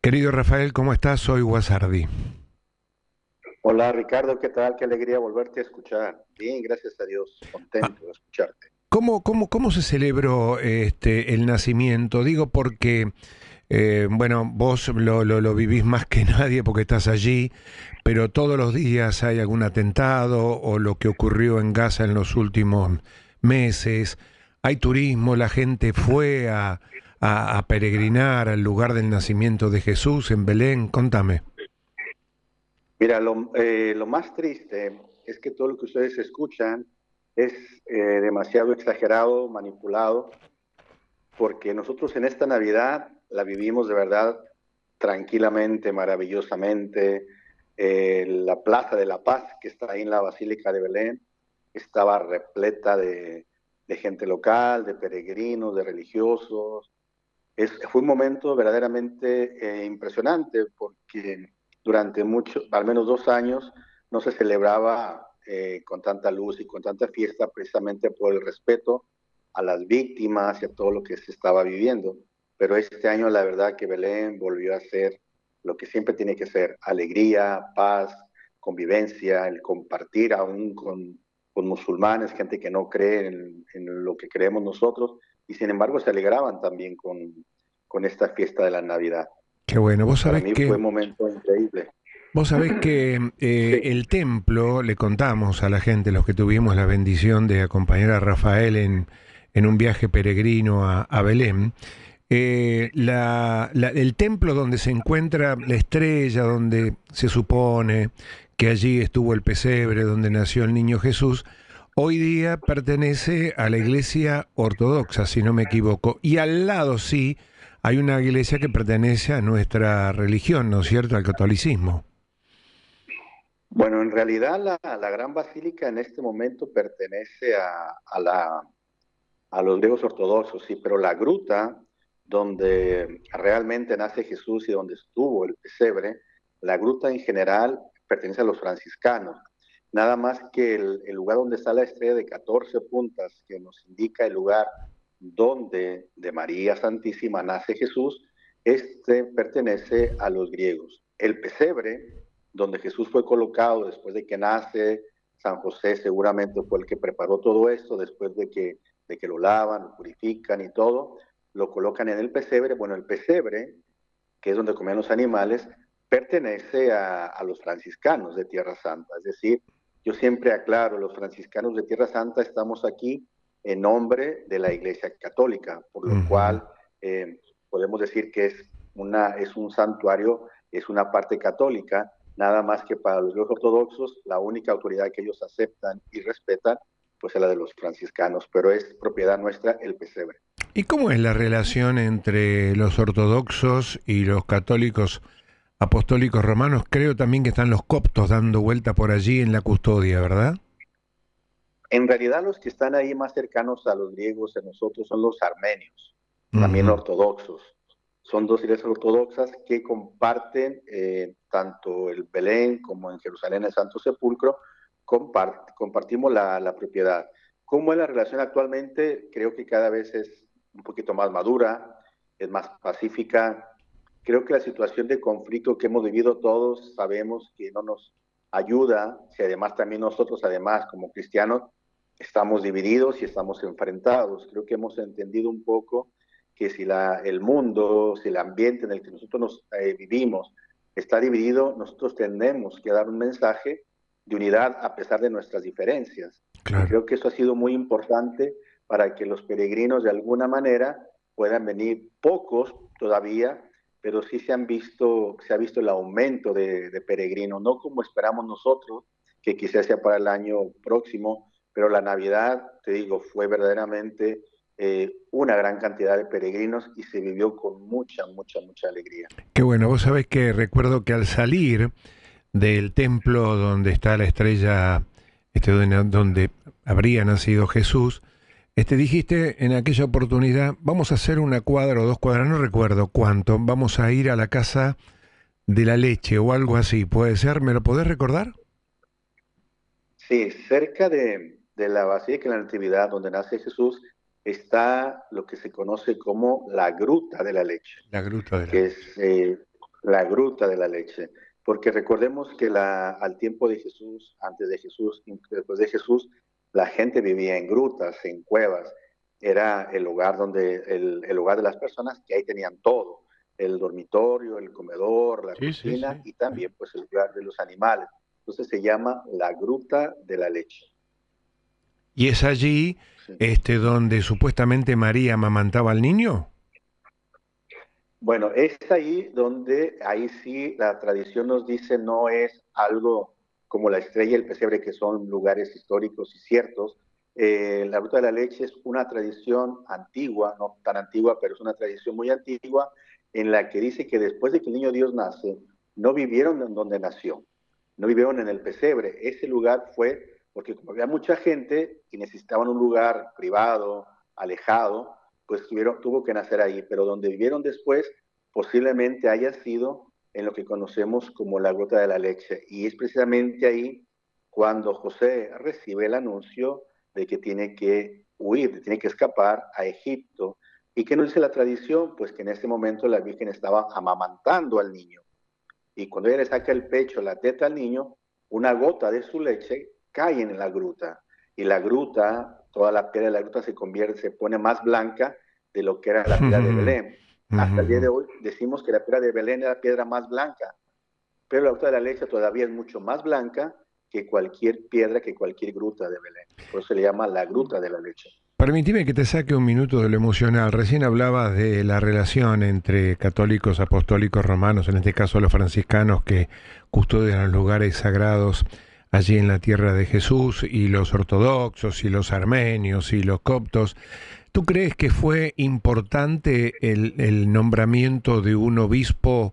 Querido Rafael, ¿cómo estás? Soy Guasardi. Hola Ricardo, ¿qué tal? Qué alegría volverte a escuchar. Bien, gracias a Dios, Ah, contento de escucharte. ¿cómo se celebró el nacimiento? Digo porque, bueno, vos lo vivís más que nadie porque estás allí, pero todos los días hay algún atentado o lo que ocurrió en Gaza en los últimos meses. Hay turismo, la gente fue a peregrinar al lugar del nacimiento de Jesús en Belén. Contame. Mira, lo más triste es que todo lo que ustedes escuchan es demasiado exagerado, manipulado, porque nosotros en esta Navidad la vivimos de verdad tranquilamente, maravillosamente. La Plaza de la Paz, que está ahí en la Basílica de Belén, estaba repleta de gente local, de peregrinos, de religiosos. Fue un momento verdaderamente impresionante porque durante al menos 2 años, no se celebraba con tanta luz y con tanta fiesta precisamente por el respeto a las víctimas y a todo lo que se estaba viviendo. Pero este año la verdad que Belén volvió a ser lo que siempre tiene que ser: alegría, paz, convivencia, el compartir aún con musulmanes, gente que no cree en lo que creemos nosotros, y sin embargo se alegraban también con esta fiesta de la Navidad. Qué bueno, Para mí fue un momento increíble. vos sabés que Sí, el templo, le contamos a la gente, los que tuvimos la bendición de acompañar a Rafael en un viaje peregrino a Belén, el templo donde se encuentra la estrella, donde se supone que allí estuvo el pesebre, donde nació el niño Jesús, hoy día pertenece a la iglesia ortodoxa, si no me equivoco, y al lado sí hay una iglesia que pertenece a nuestra religión, ¿no es cierto?, al catolicismo. bueno, en realidad la Gran Basílica en este momento pertenece a los griegos ortodoxos, sí, pero la gruta donde realmente nace Jesús y donde estuvo el pesebre, la gruta en general pertenece a los franciscanos. Nada más que el lugar donde está la estrella de 14 puntas, que nos indica el lugar donde de María Santísima nace Jesús, este pertenece a los griegos. El pesebre, donde Jesús fue colocado después de que nace, San José seguramente fue el que preparó todo esto, después de que lo lavan, lo purifican y todo, lo colocan en el pesebre. Bueno, el pesebre, que es donde comían los animales, pertenece a los franciscanos de Tierra Santa. Es decir, yo siempre aclaro, los franciscanos de Tierra Santa estamos aquí en nombre de la Iglesia Católica, por lo Ujú. cual podemos decir que es un santuario, es una parte católica, nada más que para los ortodoxos la única autoridad que ellos aceptan y respetan pues es la de los franciscanos, pero es propiedad nuestra el pesebre. ¿Y cómo es la relación entre los ortodoxos y los católicos apostólicos romanos? Creo también que están los coptos dando vuelta por allí en la custodia, ¿verdad? En realidad los que están ahí más cercanos a los griegos, a nosotros, son los armenios, también Ujú. ortodoxos. Son dos iglesias ortodoxas que comparten tanto el Belén como en Jerusalén el Santo Sepulcro, compartimos la propiedad. ¿Cómo es la relación actualmente? Creo que cada vez es un poquito más madura, es más pacífica. Creo que la situación de conflicto que hemos vivido todos sabemos que no nos ayuda, si además también nosotros, además como cristianos, estamos divididos y estamos enfrentados. Creo que hemos entendido un poco que si el mundo, si el ambiente en el que nosotros vivimos está dividido, nosotros tenemos que dar un mensaje de unidad a pesar de nuestras diferencias. Y Claro. creo que eso ha sido muy importante para que los peregrinos de alguna manera puedan venir, pocos todavía, pero sí se ha visto el aumento de peregrinos, no como esperamos nosotros, que quizás sea para el año próximo, pero la Navidad, te digo, fue verdaderamente una gran cantidad de peregrinos y se vivió con mucha, mucha, mucha alegría. Qué bueno, vos sabés que recuerdo que al salir del templo donde está la estrella, donde habría nacido Jesús, dijiste en aquella oportunidad, vamos a hacer una cuadra o dos cuadras, no recuerdo cuánto, vamos a ir a la casa de la leche o algo así, ¿puede ser? ¿Me lo podés recordar? Sí, cerca de la Basílica de la Natividad, donde nace Jesús, está lo que se conoce como la Gruta de la Leche, La Gruta de la que Leche. La gruta de la leche. Porque recordemos que al tiempo de Jesús, antes de Jesús, después de Jesús, la gente vivía en grutas, en cuevas. Era el lugar el lugar de las personas que ahí tenían todo. El dormitorio, el comedor, la Sí, sí, cocina sí. y también pues el lugar de los animales. Entonces se llama la gruta de la leche. ¿Y es allí Sí. donde supuestamente María amamantaba al niño? Bueno, es ahí donde, ahí sí, la tradición nos dice no es algo como la estrella y el pesebre, que son lugares históricos y ciertos. La Ruta de la Leche es una tradición antigua, no tan antigua, pero es una tradición muy antigua, en la que dice que después de que el niño Dios nace, no vivieron en donde nació, no vivieron en el pesebre. Ese lugar fue porque como había mucha gente y necesitaban un lugar privado, alejado, pues tuvo que nacer ahí, pero donde vivieron después posiblemente haya sido en lo que conocemos como la Gruta de la Leche. Y es precisamente ahí cuando José recibe el anuncio de que tiene que huir, tiene que escapar a Egipto. ¿Y qué nos dice la tradición? Pues que en ese momento la Virgen estaba amamantando al niño. Y cuando ella le saca el pecho, la teta al niño, una gota de su leche cae en la gruta. Y la gruta, toda la piedra de la gruta se convierte, se pone más blanca de lo que era la piedra de Belén. Hasta el día de hoy decimos que la piedra de Belén era la piedra más blanca, pero la gruta de la leche todavía es mucho más blanca que cualquier piedra, que cualquier gruta de Belén. Por eso se le llama la gruta de la leche. Permitime que te saque un minuto de lo emocional. Recién hablabas de la relación entre católicos, apostólicos, romanos, en este caso los franciscanos que custodian los lugares sagrados allí en la tierra de Jesús, y los ortodoxos, y los armenios, y los coptos. ¿Tú crees que fue importante el nombramiento de un obispo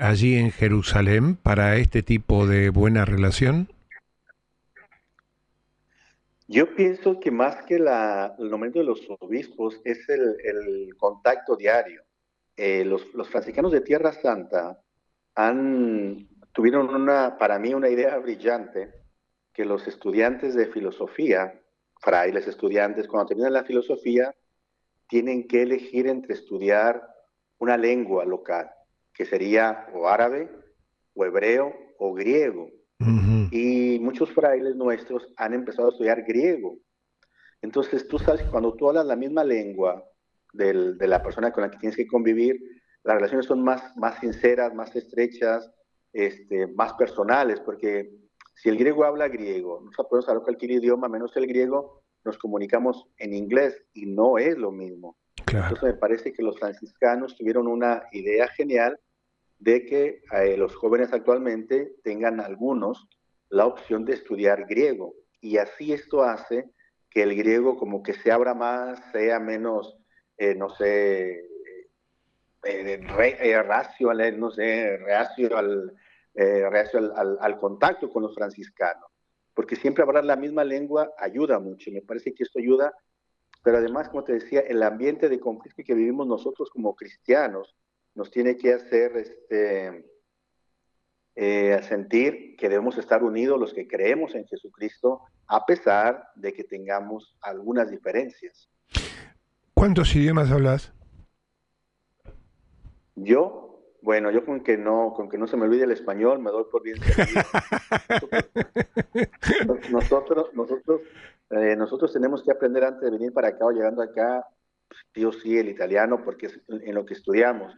allí en Jerusalén para este tipo de buena relación? Yo pienso que más que el nombramiento de los obispos es el contacto diario. Los franciscanos de Tierra Santa tuvieron para mí, una idea brillante, que los estudiantes de filosofía, frailes estudiantes, cuando terminan la filosofía, tienen que elegir entre estudiar una lengua local, que sería o árabe, o hebreo, o griego. Ujú. Y muchos frailes nuestros han empezado a estudiar griego. Entonces, tú sabes que cuando tú hablas la misma lengua de la persona con la que tienes que convivir, las relaciones son más sinceras, más estrechas, más personales, porque si el griego habla griego, nosotros podemos hablar cualquier idioma menos el griego, nos comunicamos en inglés y no es lo mismo. Claro. Entonces, me parece que los franciscanos tuvieron una idea genial de que los jóvenes actualmente tengan algunos la opción de estudiar griego. Y así esto hace que el griego como que se abra más, sea menos, no sé, reacio, no sé, reacio al contacto con los franciscanos. Porque siempre hablar la misma lengua ayuda mucho. Me parece que esto ayuda, pero además, como te decía, el ambiente de conflicto que vivimos nosotros como cristianos nos tiene que hacer sentir que debemos estar unidos los que creemos en Jesucristo, a pesar de que tengamos algunas diferencias. ¿Cuántos idiomas hablas? Bueno, yo con que no se me olvide el español, me doy por bien servido. Nosotros, nosotros tenemos que aprender antes de venir para acá o llegando acá, sí o sí, el italiano, porque es en lo que estudiamos.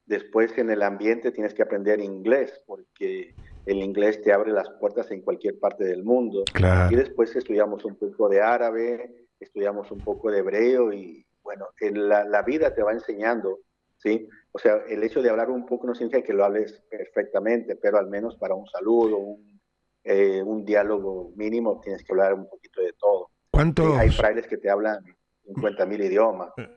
Después, en el ambiente, tienes que aprender inglés, porque el inglés te abre las puertas en cualquier parte del mundo. Y Claro. después estudiamos un poco de árabe, estudiamos un poco de hebreo y, bueno, la vida te va enseñando, ¿sí? O sea, el hecho de hablar un poco no significa que lo hables perfectamente, pero al menos para un saludo, un diálogo mínimo, tienes que hablar un poquito de todo. Hay ¿Cuántos, frailes que te hablan 50.000 idiomas, ¿sí? A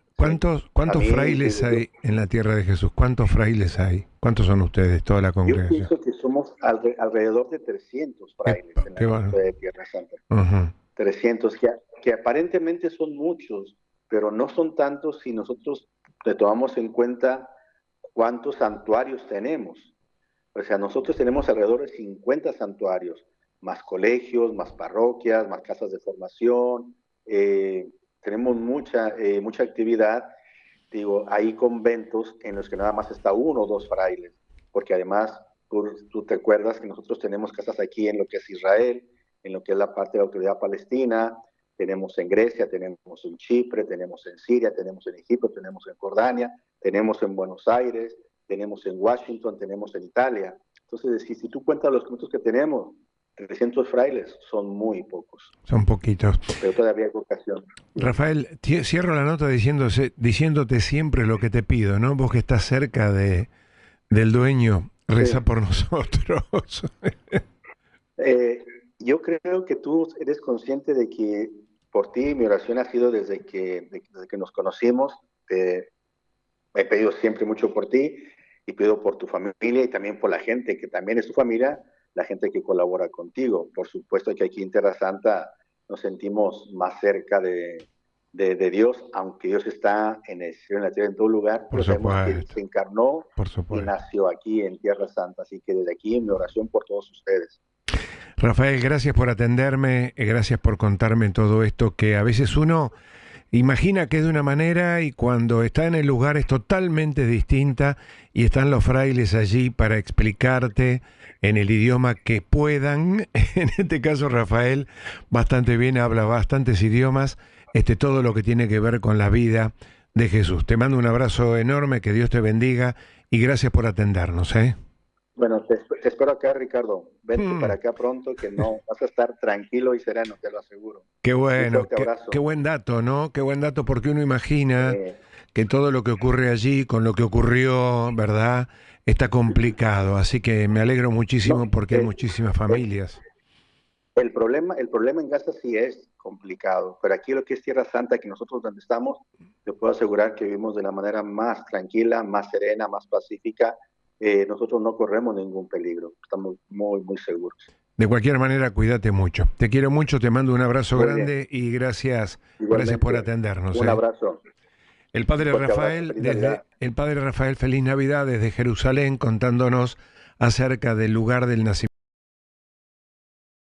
cuántos mí, frailes digo yo, hay en la tierra de Jesús? ¿Cuántos frailes hay? ¿Cuántos son ustedes, toda la yo congregación? pienso que somos alrededor de 300 frailes en la Qué bueno. ruta de Tierra Santa. Ujú. 300 que aparentemente son muchos, pero no son tantos si nosotros le tomamos en cuenta cuántos santuarios tenemos. O sea, nosotros tenemos alrededor de 50 santuarios, más colegios, más parroquias, más casas de formación. Tenemos mucha actividad. Digo, hay conventos en los que nada más está uno o dos frailes. porque además tú te acuerdas que nosotros tenemos casas aquí en lo que es Israel, en lo que es la parte de la autoridad palestina, tenemos en Grecia, tenemos en Chipre, tenemos en Siria, tenemos en Egipto, tenemos en Jordania, tenemos en Buenos Aires, tenemos en Washington, tenemos en Italia. Entonces, si tú cuentas los puntos que tenemos, 300 frailes son muy pocos. Son poquitos. Pero todavía hay vocación. Rafael, cierro la nota diciéndote siempre lo que te pido, ¿no? Vos que estás cerca del dueño, reza Sí. por nosotros. Yo creo que tú eres consciente de que por ti mi oración ha sido desde que nos conocimos. He pedido siempre mucho por ti y pido por tu familia y también por la gente que también es tu familia, la gente que colabora contigo. Por supuesto que aquí en Tierra Santa nos sentimos más cerca de Dios, aunque Dios está en el cielo, en la tierra, en todo lugar, Por pero sabemos que Él supuesto, se encarnó por y supuesto. nació aquí en Tierra Santa. Así que desde aquí mi oración por todos ustedes. Rafael, gracias por atenderme, gracias por contarme todo esto que a veces uno imagina que es de una manera y cuando está en el lugar es totalmente distinta y están los frailes allí para explicarte en el idioma que puedan. En este caso Rafael bastante bien, habla bastantes idiomas, todo lo que tiene que ver con la vida de Jesús. Te mando un abrazo enorme, que Dios te bendiga y gracias por atendernos, ¿eh? Bueno, te espero acá, Ricardo. Vente Hmm. para acá pronto, que no vas a estar tranquilo y sereno, te lo aseguro. Qué Un bueno, fuerte qué abrazo. buen dato, ¿no? Qué buen dato porque uno imagina Eh, que todo lo que ocurre allí, con lo que ocurrió, ¿verdad? Está complicado. Así que me alegro no, muchísimo porque hay muchísimas eh, familias. el problema en Gaza sí es complicado, pero aquí lo que es Tierra Santa, que nosotros donde estamos, te puedo asegurar que vivimos de la manera más tranquila, más serena, más pacífica. Nosotros no corremos ningún peligro, estamos muy, muy seguros. De cualquier manera, cuídate mucho. Te quiero mucho, te mando un abrazo Muy bien, grande y gracias por igualmente, atendernos, un ¿eh? abrazo, un fuerte abrazo, feliz Navidad. El padre Rafael, feliz Navidad desde Jerusalén, contándonos acerca del lugar del nacimiento.